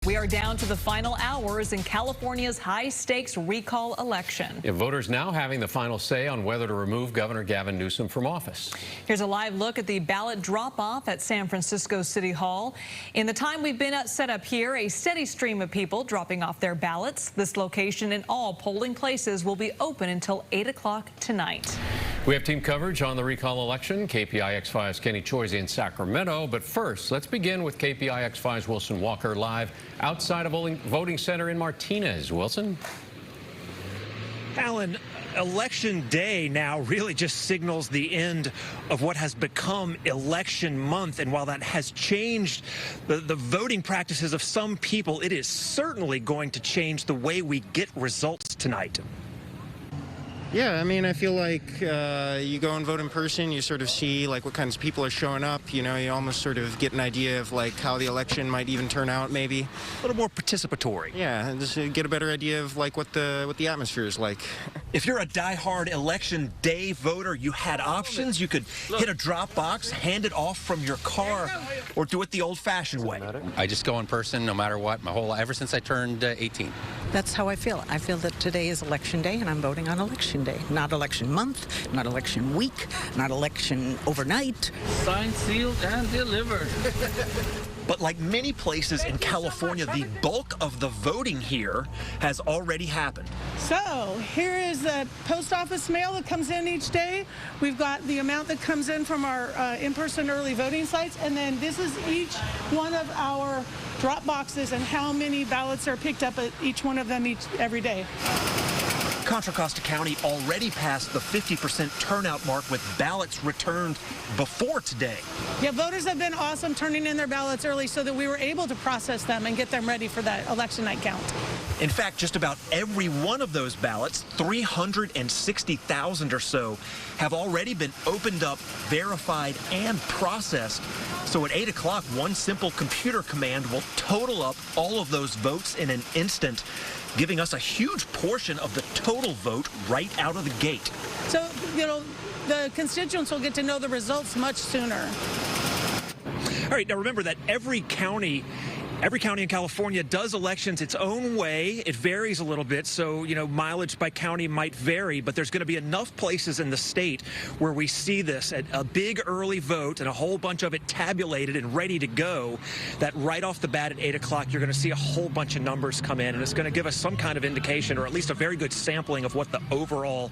We are down to the final hours in California's high-stakes recall election. Yeah, voters now having the final say on whether to remove Governor Gavin Newsom from office. Here's a live look at the ballot drop-off at San Francisco City Hall. In the time we've been set up here, a steady stream of people dropping off their ballots. This location and all polling places will be open until 8 o'clock tonight. We have team coverage on the recall election. KPIX5's Kenny Choizy in Sacramento. But first, let's begin with KPIX5's Wilson Walker live outside a voting center in Martinez. Wilson? Alan, Election Day now really just signals the end of what has become election month. And while that has changed the voting practices of some people, it is certainly going to change the way we get results tonight. Yeah, I mean, I feel like you go and vote in person, you sort of see like what kinds of people are showing up. You know, you almost sort of get an idea of like how the election might even turn out, maybe. A little more participatory. Yeah, and just get a better idea of like what the atmosphere is like. If you're a diehard Election Day voter, you had options. You could hit a drop box, hand it off from your car, or do it the old-fashioned way. I just go in person no matter what, ever since I turned 18. That's how I feel. I feel that today is Election Day, and I'm voting on Election Day. Not election month, not election week, not election overnight. Signed, sealed, and delivered. But like many places in California, the bulk of the voting here has already happened. So here is the post office mail that comes in each day. We've got the amount that comes in from our in-person early voting sites, and then this is each one of our drop boxes and how many ballots are picked up at each one of them every day. Contra Costa County already passed the 50% turnout mark with ballots returned before today. Yeah, voters have been awesome turning in their ballots early so that we were able to process them and get them ready for that election night count. In fact, just about every one of those ballots, 360,000 or so, have already been opened up, verified, and processed. So at 8 o'clock, one simple computer command will total up all of those votes in an instant, giving us a huge portion of the total vote right out of the gate. So, you know, the constituents will get to know the results much sooner. All right, now remember that every county in California does elections its own way. It varies a little bit, so, you know, mileage by county might vary, but there's going to be enough places in the state where we see this, a big early vote and a whole bunch of it tabulated and ready to go, that right off the bat at 8 o'clock, you're going to see a whole bunch of numbers come in, and it's going to give us some kind of indication, or at least a very good sampling of what the overall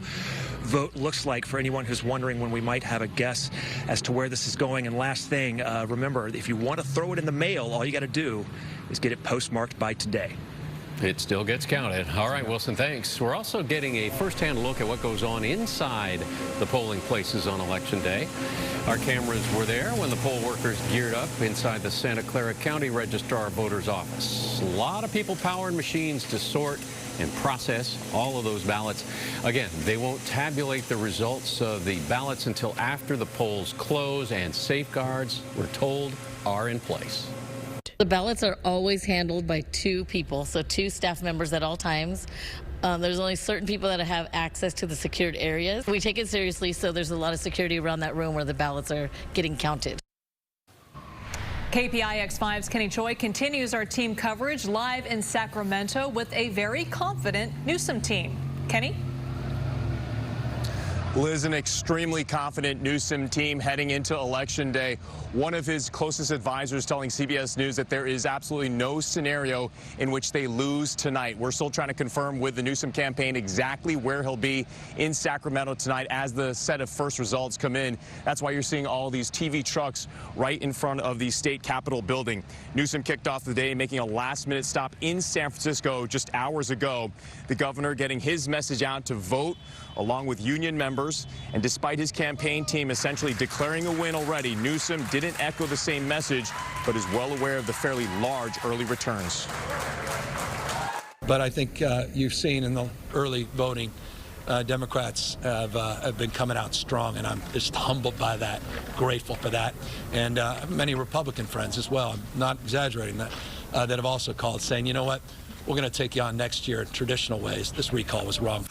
vote looks like for anyone who's wondering when we might have a guess as to where this is going. And last thing, remember, if you want to throw it in the mail, all you got to do is get it postmarked by today. It still gets counted. All right, Wilson, thanks. We're also getting a first-hand look at what goes on inside the polling places on Election Day. Our cameras were there when the poll workers geared up inside the Santa Clara County Registrar Voters Office. A lot of people powering machines to sort and process all of those ballots. Again, they won't tabulate the results of the ballots until after the polls close, and safeguards, we're told, are in place. The ballots are always handled by two people, so two staff members at all times. There's only certain people that have access to the secured areas. We take it seriously, so there's a lot of security around that room where the ballots are getting counted. KPIX5's Kenny Choi continues our team coverage live in Sacramento with a very confident Newsom team. Kenny? Liz, an extremely confident Newsom team heading into Election Day. One of his closest advisors telling CBS News that there is absolutely no scenario in which they lose tonight. We're still trying to confirm with the Newsom campaign exactly where he'll be in Sacramento tonight as the set of first results come in. That's why you're seeing all these TV trucks right in front of the state capitol building. Newsom kicked off the day making a last-minute stop in San Francisco just hours ago. The governor getting his message out to vote along with union members. And despite his campaign team essentially declaring a win already, Newsom didn't echo the same message, but is well aware of the fairly large early returns. But I think you've seen in the early voting, Democrats have been coming out strong, and I'm just humbled by that, grateful for that. And many Republican friends as well, I'm not exaggerating that, that have also called saying, you know what, we're going to take you on next year in traditional ways. This recall was wrong.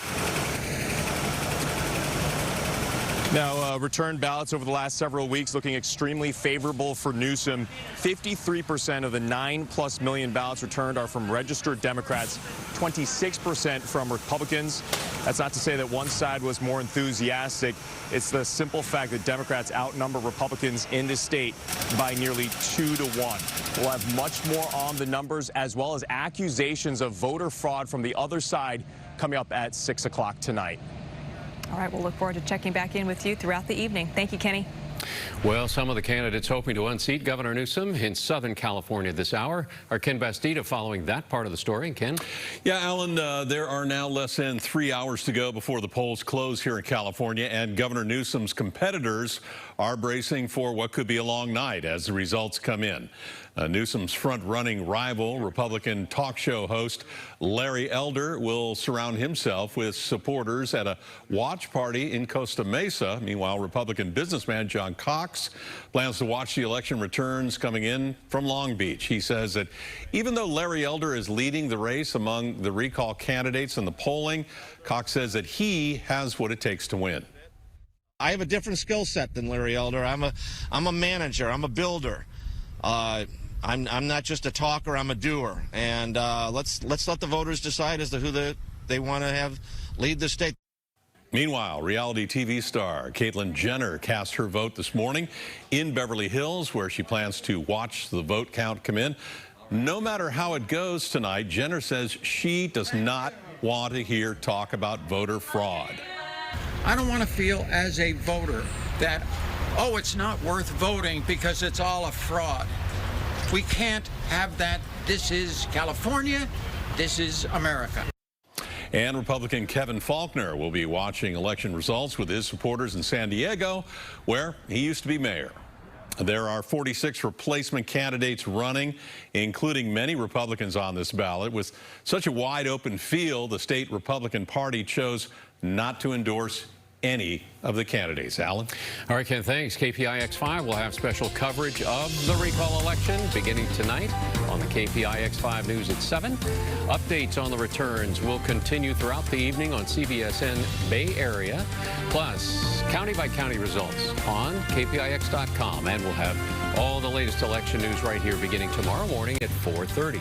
Now, return ballots over the last several weeks looking extremely favorable for Newsom. 53% of the 9+ million ballots returned are from registered Democrats, 26% from Republicans. That's not to say that one side was more enthusiastic. It's the simple fact that Democrats outnumber Republicans in the state by nearly 2-1. We'll have much more on the numbers as well as accusations of voter fraud from the other side coming up at 6 o'clock tonight. All right, we'll look forward to checking back in with you throughout the evening. Thank you, Kenny. Well, some of the candidates hoping to unseat Governor Newsom in Southern California this hour. Our Ken Bastida following that part of the story. Ken? Yeah, Alan, there are now less than 3 hours to go before the polls close here in California, and Governor Newsom's competitors are bracing for what could be a long night as the results come in. Newsom's front-running rival, Republican talk show host Larry Elder, will surround himself with supporters at a watch party in Costa Mesa. Meanwhile, Republican businessman John Cox plans to watch the election returns coming in from Long Beach. He says that even though Larry Elder is leading the race among the recall candidates in the polling, Cox says that he has what it takes to win. I have a different skill set than Larry Elder. I'm a manager. I'm a builder. I'm not just a talker. I'm a doer. And let's let the voters decide as to who they want to have lead the state. Meanwhile, reality TV star Caitlyn Jenner cast her vote this morning in Beverly Hills, where she plans to watch the vote count come in. No matter how it goes tonight, Jenner says she does not want to hear talk about voter fraud. I don't want to feel as a voter that, oh, it's not worth voting because it's all a fraud. We can't have that. This is California. This is America. And Republican Kevin Faulconer will be watching election results with his supporters in San Diego, where he used to be mayor. There are 46 replacement candidates running, including many Republicans on this ballot. With such a wide open field, the state Republican Party chose not to endorse any of the candidates. Alan? All right, Ken, thanks. KPIX5 will have special coverage of the recall election beginning tonight on the KPIX5 News at 7. Updates on the returns will continue throughout the evening on CBSN Bay Area, plus county-by-county results on KPIX.com. And we'll have all the latest election news right here beginning tomorrow morning at 4:30.